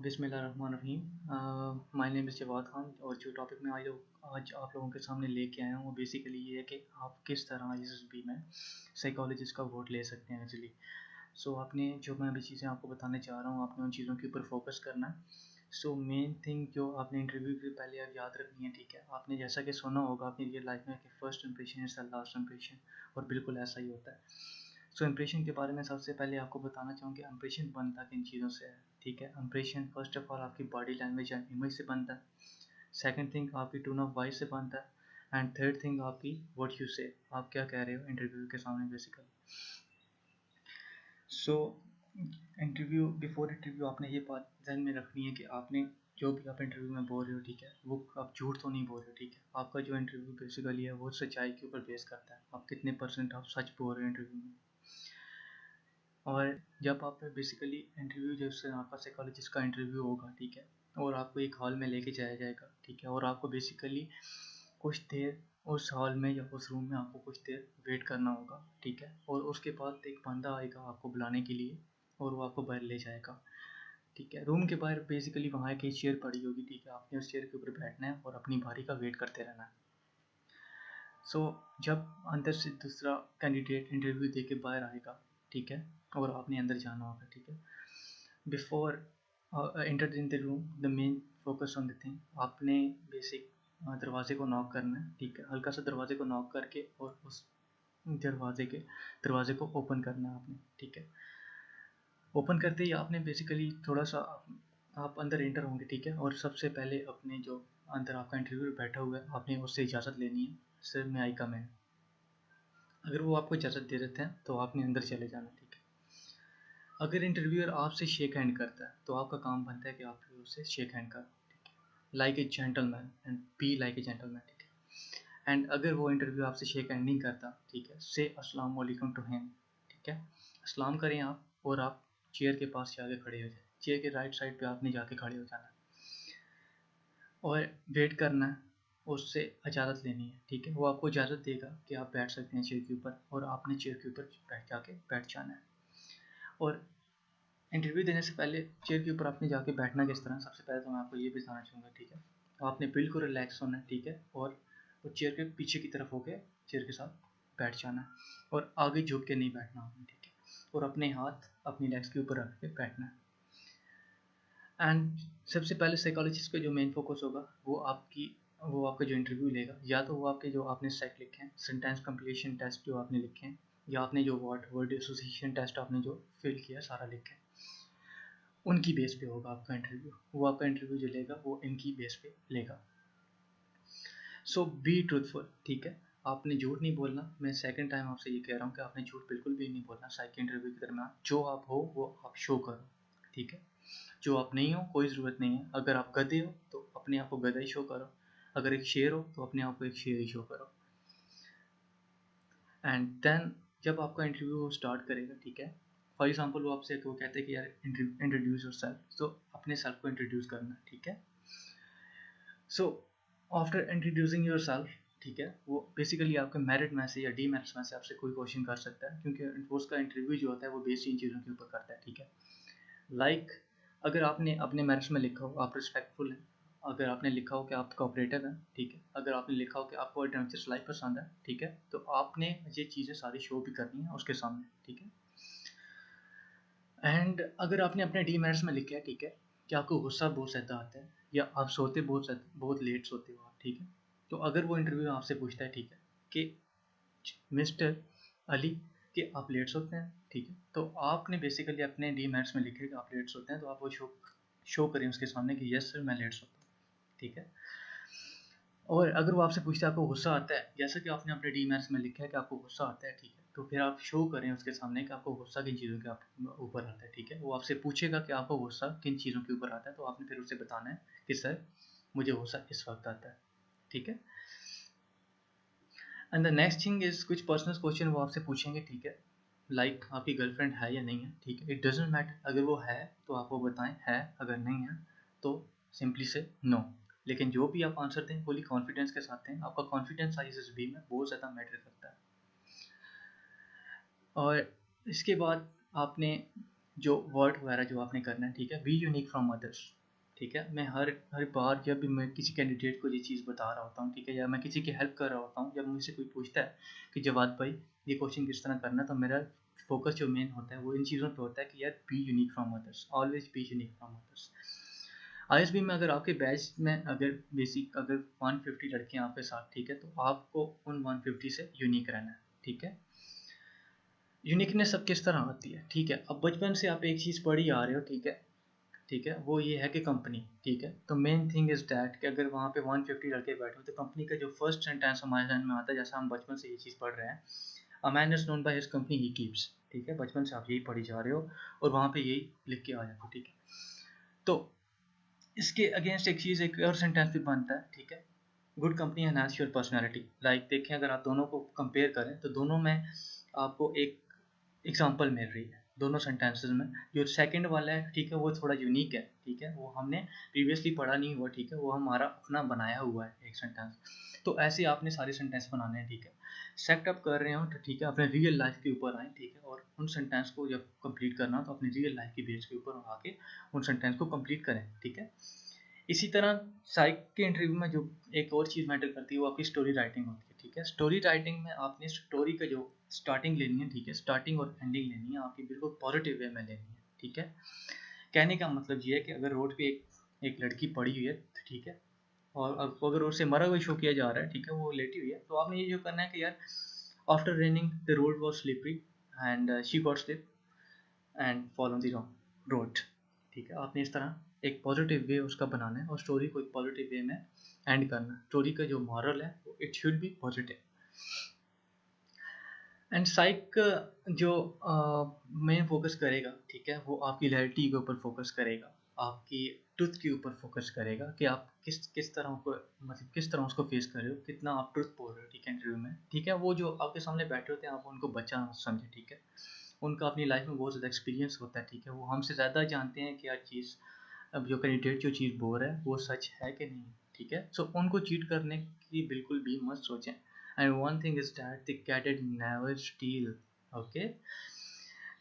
बिस्मिल्लाहिर्रहमानिर्रहीम। My name is Jawad Khan और जो टॉपिक मैं आज आप लोगों के सामने लेके आया हूँ वो बेसिकली ये है कि आप किस तरह ISSB में साइकोलॉजिस्ट का वोट ले सकते हैं इजीली। आपने जो मैं अभी चीज़ें आपको बताने जा रहा हूँ आपने उन चीज़ों के ऊपर फोकस करना है। मेन थिंग जो आपने इंटरव्यू के पहले आप याद रखनी है, ठीक है। आपने जैसा कि सुना होगा अपनी रियल लाइफ में कि first impression is the last impression, और बिल्कुल ऐसा ही होता है। इंप्रेशन के बारे में सबसे पहले आपको बताना चाहूँगी इंप्रेशन बनता किन चीज़ों से है, ठीक है। इंप्रेशन फर्स्ट ऑफ ऑल आपकी बॉडी लैंग्वेज एंड इमेज से बनता है। सेकंड थिंग आपकी टोन ऑफ वॉइस से बनता है। एंड थर्ड थिंग आपकी व्हाट यू से, आप क्या कह रहे हो इंटरव्यू के सामने बेसिकली। इंटरव्यू बिफोर इंटरव्यू आपने ये बात ध्यान में रखनी है कि आपने जो भी आप इंटरव्यू में बोल रहे हो, ठीक है, वो आप झूठ तो नहीं बोल रहे हो, ठीक है। आपका जो इंटरव्यू बेसिकली है वो सच्चाई के ऊपर बेस करता है, आप कितने % आप सच बोल रहे हो इंटरव्यू में। और जब आप बेसिकली इंटरव्यू जैसे आपका साइकोलॉजिस्ट का इंटरव्यू होगा, ठीक है, और आपको एक हॉल में लेके जाया जाएगा, ठीक है, और आपको बेसिकली कुछ देर उस हॉल में या उस रूम में आपको कुछ देर वेट करना होगा, ठीक है। और उसके बाद एक बंदा आएगा आपको बुलाने के लिए और वो आपको बाहर ले जाएगा, ठीक है। रूम के बाहर बेसिकली वहाँ एक चेयर पड़ी होगी, ठीक है, आपने उस चेयर के ऊपर बैठना है और अपनी बारी का वेट करते रहना है। जब अंदर से दूसरा कैंडिडेट इंटरव्यू दे के बाहर आएगा, ठीक है, और आपने अंदर जाना होगा, ठीक है। Before enter in the room the main focus on the thing, आपने बेसिक दरवाजे को नॉक करना है, ठीक है। हल्का सा दरवाजे को नॉक करके और उस दरवाजे को ओपन करना है आपने, ठीक है। ओपन करते ही आपने बेसिकली थोड़ा सा आप अंदर एंटर होंगे, ठीक है। और सबसे पहले अपने जो अंदर आपका इंटरव्यू बैठा हुआ है आपने उससे इजाज़त लेनी है, सर मैं आई कम इन। अगर वो आपको इजाज़त दे देते हैं तो आपने अंदर चले जाना, ठीक है। अगर इंटरव्यूअर आपसे शेक हैंड करता है तो आपका काम बनता है कि आप उससे शेक हैंड करो, ठीक है, like a gentleman and be like a gentleman, ठीक है। एंड अगर वो इंटरव्यू आपसे शेक हैंड नहीं करता, ठीक है, से अस्सलाम वालेकुम टू हिम, ठीक है। अस्सलाम करें आप और आप चेयर के पास जाके खड़े हो जाए, चेयर के राइट साइड पे आपने जाके खड़े हो जाना और वेट करना है, उससे इजाज़त लेनी है, ठीक है। वो आपको इजाज़त देगा कि आप बैठ सकते हैं चेयर के ऊपर और आपने चेयर के ऊपर बैठ जाना है। और इंटरव्यू देने से पहले चेयर के ऊपर आपने जाके बैठना किस तरह, सबसे पहले तो मैं आपको ये भी बताना चाहूँगा, ठीक है। आपने बिल्कुल रिलैक्स होना है, ठीक है, और वो चेयर के पीछे की तरफ होके चेयर के साथ बैठ जाना है और आगे झुक के नहीं बैठना आपने, ठीक है, और अपने हाथ अपनी लेग्स के ऊपर रख के बैठना है। एंड सबसे पहले साइकोलॉजिस्ट का जो मेन फोकस होगा वो आपका जो इंटरव्यू लेगा, या तो वो आपके जो आपने सेट लिखे हैं सेंटेंस कंप्लीशन टेस्ट जो आपने लिखे हैं, या आपने जो वर्ड एसोसिएशन टेस्ट आपने जो फिल किया सारा लिखे, उनकी बेस पे होगा आपका इंटरव्यू। वो आपका इंटरव्यू जो लेगा वो इनकी बेस पे लेगा। बी ट्रूथफुल, ठीक है, आपने झूठ नहीं बोलना। मैं सेकंड टाइम आपसे ये कह रहा हूँ कि आपने झूठ बिल्कुल भी नहीं बोलना। साइक इंटरव्यू के दरमियान जो आप हो वो आप शो करो, ठीक है। जो आप नहीं हो कोई ज़रूरत नहीं है। अगर आप गधे हो तो अपने आप को गधा ही शो करो, अगर एक शेर हो तो अपने आप को एक शेर ही शो करो। एंड देन जब आपका इंटरव्यू स्टार्ट करेगा, ठीक है, फॉर एग्जाम्पल वो आपसे वो कहते हैं कि यार इंट्रोड्यूस योर सेल्फ, तो अपने सेल्फ को इंट्रोड्यूस करना, ठीक है। आफ्टर इंट्रोड्यूसिंग योर सेल्फ, ठीक है, वो बेसिकली आपके मेरिट में से या डीमेरिट्स में से आपसे कोई क्वेश्चन कर सकता है, क्योंकि उसका इंटरव्यू जो होता है वो बेसिक इन चीज़ों के ऊपर करता है, ठीक है। लाइक अगर आपने अपने मेरिट्स में लिखा हो आप रिस्पेक्टफुल हैं, अगर आपने लिखा हो कि आप कोऑपरेटिव हैं, ठीक है, अगर आपने लिखा हो कि आपको एडवेंचरस लाइफ पसंद है, ठीक है, तो आपने ये चीज़ें सारी शो भी करनी है उसके सामने, ठीक है। एंड अगर आपने अपने डीमेरिट्स में लिखा है, ठीक है, कि आपको गुस्सा बहुत ज़्यादा आता है या आप सोते बहुत लेट सोते हो आप, ठीक है, तो अगर वो इंटरव्यू आपसे पूछता है, ठीक है, कि मिस्टर अली कि आप लेट सोते हैं, ठीक है, तो आपने बेसिकली अपने डीमेरिट्स में लिखे कि आप लेट सोते हैं, तो आप वो शो करें उसके सामने कि यस सर मैं लेट सोता हूँ, ठीक है। और अगर वो आपसे पूछता है आपको गुस्सा आता है, जैसा कि आपने अपने डीमेरिट्स में लिखा है कि आपको गुस्सा आता है, ठीक है, तो फिर आप शो करें उसके सामने कि आपको गुस्सा किन चीज़ों के आप ऊपर आता है, ठीक है। वो आपसे पूछेगा कि आपको गुस्सा किन चीज़ों के ऊपर आता है, तो आपने फिर उसे बताना है कि सर मुझे गुस्सा इस वक्त आता है, ठीक है। And the next thing is कुछ पर्सनल क्वेश्चन वो आपसे पूछेंगे, ठीक है, लाइक आपकी गर्लफ्रेंड है या नहीं है, ठीक है, इट डजेंट मैटर। अगर वो है तो आप वो बताएं है, अगर नहीं है तो सिंपली से नो। लेकिन जो भी आप आंसर दें फुली कॉन्फिडेंस के साथ दें, आपका कॉन्फिडेंस ISSB में बहुत ज़्यादा मैटर करता है। और इसके बाद आपने जो वर्ड वगैरह जो आपने करना है, ठीक है, बी यूनिक फ्रॉम अदर्स, ठीक है। मैं हर हर बार जब भी मैं किसी कैंडिडेट को ये चीज़ बता रहा होता हूँ, ठीक है, या मैं किसी की हेल्प कर रहा होता हूँ, जब मुझसे कोई पूछता है कि जवाद भाई ये क्वेश्चन किस तरह करना है, तो मेरा फोकस जो मेन होता है वो इन चीज़ों पे होता है कि यार be unique from others, always be unique from others. ISB में अगर आपके बैच में अगर बेसिक अगर 150 लड़के हैं आपके साथ, ठीक है, तो आपको उन 150 से यूनिक रहना है, ठीक है। यूनिकनेस सब किस तरह आती है, ठीक है। अब बचपन से आप एक चीज़ पढ़ी आ रहे हो, ठीक है, ठीक है, वो ये है कि कंपनी, ठीक है, तो मेन थिंग इज डैट कि अगर वहाँ पे 150 लड़के बैठे हो तो कंपनी का जो फर्स्ट सेंटेंस हमारे ध्यान में आता है, जैसा हम बचपन से ये चीज़ पढ़ रहे हैं, a man is known by his company he keeps, ठीक है, बचपन से आप यही पढ़ी जा रहे हो और वहाँ पे यही लिख के आ जाते हो, ठीक है। तो इसके अगेंस्ट एक चीज़ एक और सेंटेंस भी बनता है, ठीक है, good company enhance your personality. Like देखें अगर आप दोनों को कंपेयर करें तो दोनों में आपको एक एग्जांपल मिल रही है दोनों सेंटेंसेस में। जो सेकंड वाला है, ठीक है, वो थोड़ा यूनिक है, ठीक है, वो हमने प्रीवियसली पढ़ा नहीं हुआ, ठीक है, वो हमारा अपना बनाया हुआ है एक सेंटेंस। तो ऐसे आपने सारे सेंटेंस बनाने हैं, ठीक है। सेट अप कर रहे हो तो ठीक है, अपने रियल लाइफ के ऊपर आए, ठीक है, और उन सेंटेंस को जब कंप्लीट करना तो अपनी रियल लाइफ की बेस के ऊपर आके उन सेंटेंस को कंप्लीट करें, ठीक है। इसी तरह साइक के इंटरव्यू में जो एक और चीज़ मैटर करती है वो आपकी स्टोरी राइटिंग होती है, ठीक है। स्टोरी राइटिंग में आपने स्टोरी का जो स्टार्टिंग लेनी है, ठीक है, स्टार्टिंग और एंडिंग लेनी है आपकी बिल्कुल पॉजिटिव वे में लेनी है, ठीक है। कहने का मतलब ये है कि अगर रोड पे एक लड़की पड़ी हुई है, तो ठीक है, और अगर उससे मरा हुआ शो किया जा रहा है, ठीक है, वो लेटी हुई है, तो आपने ये जो करना है कि यार after raining the road was slippery and she got slip and follow the road, ठीक है। आपने इस तरह एक पॉजिटिव वे उसका बनाना है और स्टोरी को एक पॉजिटिव वे में एंड करना है। स्टोरी का जो मॉरल है it should be positive. And साइक जो मेन फोकस करेगा, ठीक है, वो आपकी लॉयल्टी के ऊपर फोकस करेगा, आपकी ट्रुथ के ऊपर फोकस करेगा कि आप किस किस तरह को मतलब किस तरह उसको फेस कर रहे हो, कितना आप ट्रुथ बोल रहे हो, ठीक है, इंटरव्यू में, ठीक है। वो जो आपके सामने बैठे होते हैं आप उनको बच्चा मत समझे, ठीक है, उनका अपनी लाइफ में बहुत ज़्यादा एक्सपीरियंस होता है, ठीक है, वो हमसे ज़्यादा जानते हैं कि हर चीज़ अब जो कैंडिडेट जो चीज़ बोल रहा है वो सच है कि नहीं, ठीक है। सो उनको चीट करने की बिल्कुल भी मत सोचें। And one thing is that the cadet never steal, okay.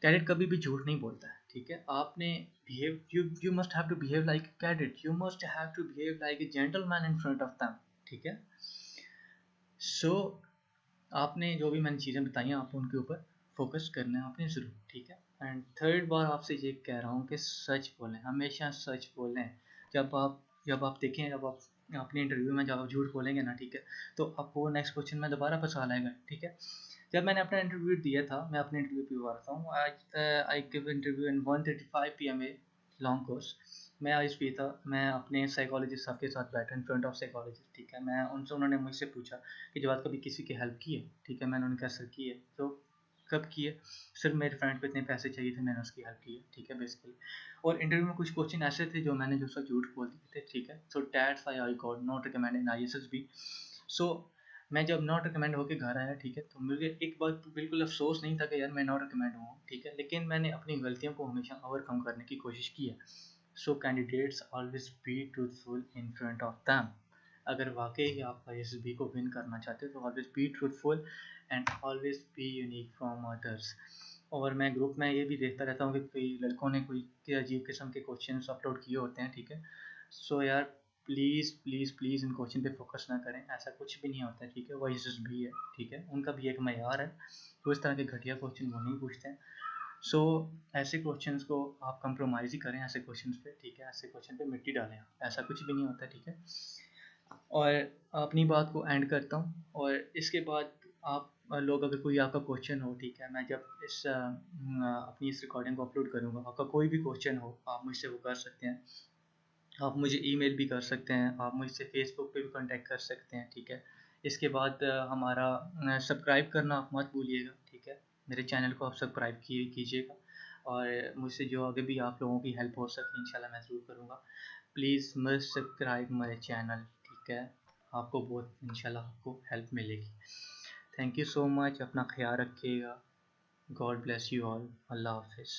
Cadet कभी भी झूठ नहीं बोलता है, ठीक है। आपने behave you must have to behave like a cadet, you must have to behave like a gentleman in front of them, ठीक है। सो आपने जो भी मैंने चीज़ें बताई हैं आप उनके ऊपर फोकस करना है आपने ज़रूर, ठीक है। एंड थर्ड बार आपसे ये कह रहा हूँ कि सच बोलें, हमेशा सच बोलें। जब आप देखें, जब आप अपने इंटरव्यू में जब आप झूठ बोलेंगे ना, ठीक है, तो आपको नेक्स्ट क्वेश्चन में दोबारा फंसा लाएगा, ठीक है। जब मैंने अपना इंटरव्यू दिया था, मैं अपने इंटरव्यू पे बताता हूँ, आज I give interview in 1:35 PM a long course. मैं आज भी था, मैं अपने साइकोलॉजिस्ट साहब के साथ बैठा इन फ्रंट ऑफ साइकोलॉजिस्ट, ठीक है। मैं उनसे उन्होंने मुझसे पूछा कि जो बात कभी किसी की हेल्प की है, ठीक है, मैंने उन्हें कहा सर की है। तो कब की है? सिर्फ मेरे फ्रेंड को इतने पैसे चाहिए थे, मैंने उसकी हेल्प की है, ठीक है, बेसिकली। और इंटरव्यू में कुछ क्वेश्चन ऐसे थे जो मैंने जो सब झूठ बोल दिए थे, ठीक है। So that's why I got not recommend in ISSB। सो मैं जब नॉट रिकमेंड होकर घर आया, ठीक है, तो मुझे एक बात बिल्कुल अफसोस नहीं था कि यार मैं नॉट रिकमेंड हुआ, ठीक है, लेकिन मैंने अपनी गलतियों को हमेशा ओवरकम करने की कोशिश की है। So candidates always be truthful in front of them. अगर वाकई आप ISSB को विन करना चाहते हो तो always be truthful and always be unique from others. और मैं ग्रुप में ये भी देखता रहता हूँ कि कई लड़कों ने कोई अजीब किस्म के क्वेश्चन अपलोड किए होते हैं, ठीक है। सो यार please please please in question पे फोकस ना करें, ऐसा कुछ भी नहीं होता है, ठीक है। वो ISSB है, ठीक है, उनका भी एक मयार है, तो इस तरह के घटिया क्वेश्चन वो नहीं पूछते हैं। सो ऐसे क्वेश्चंस को आप कंप्रोमाइज़ ही करें ऐसे क्वेश्चंस पे, ठीक है, ऐसे क्वेश्चन पे मिट्टी डालें आप, ऐसा कुछ भी नहीं होता, ठीक है। और अपनी बात को एंड करता हूँ, और इसके बाद आप लोग अगर कोई आपका क्वेश्चन हो, ठीक है, मैं जब अपनी इस रिकॉर्डिंग को अपलोड करूँगा, आपका कोई भी क्वेश्चन हो आप मुझसे वो कर सकते हैं। आप मुझे ईमेल भी कर सकते हैं, आप मुझसे फेसबुक पे भी कांटेक्ट कर सकते हैं, ठीक है। इसके बाद हमारा सब्सक्राइब करना आप मत भूलिएगा, ठीक है। मेरे चैनल को आप सब्सक्राइब कीजिएगा, और मुझसे जो आगे भी आप लोगों की हेल्प हो सके इंशाल्लाह मैं ज़रूर करूँगा। Please must subscribe my channel, ठीक है, आपको बहुत इंशाल्लाह आपको हेल्प मिलेगी। थैंक यू सो मच, अपना ख्याल रखिएगा। God bless you all. अल्लाह हाफिज़।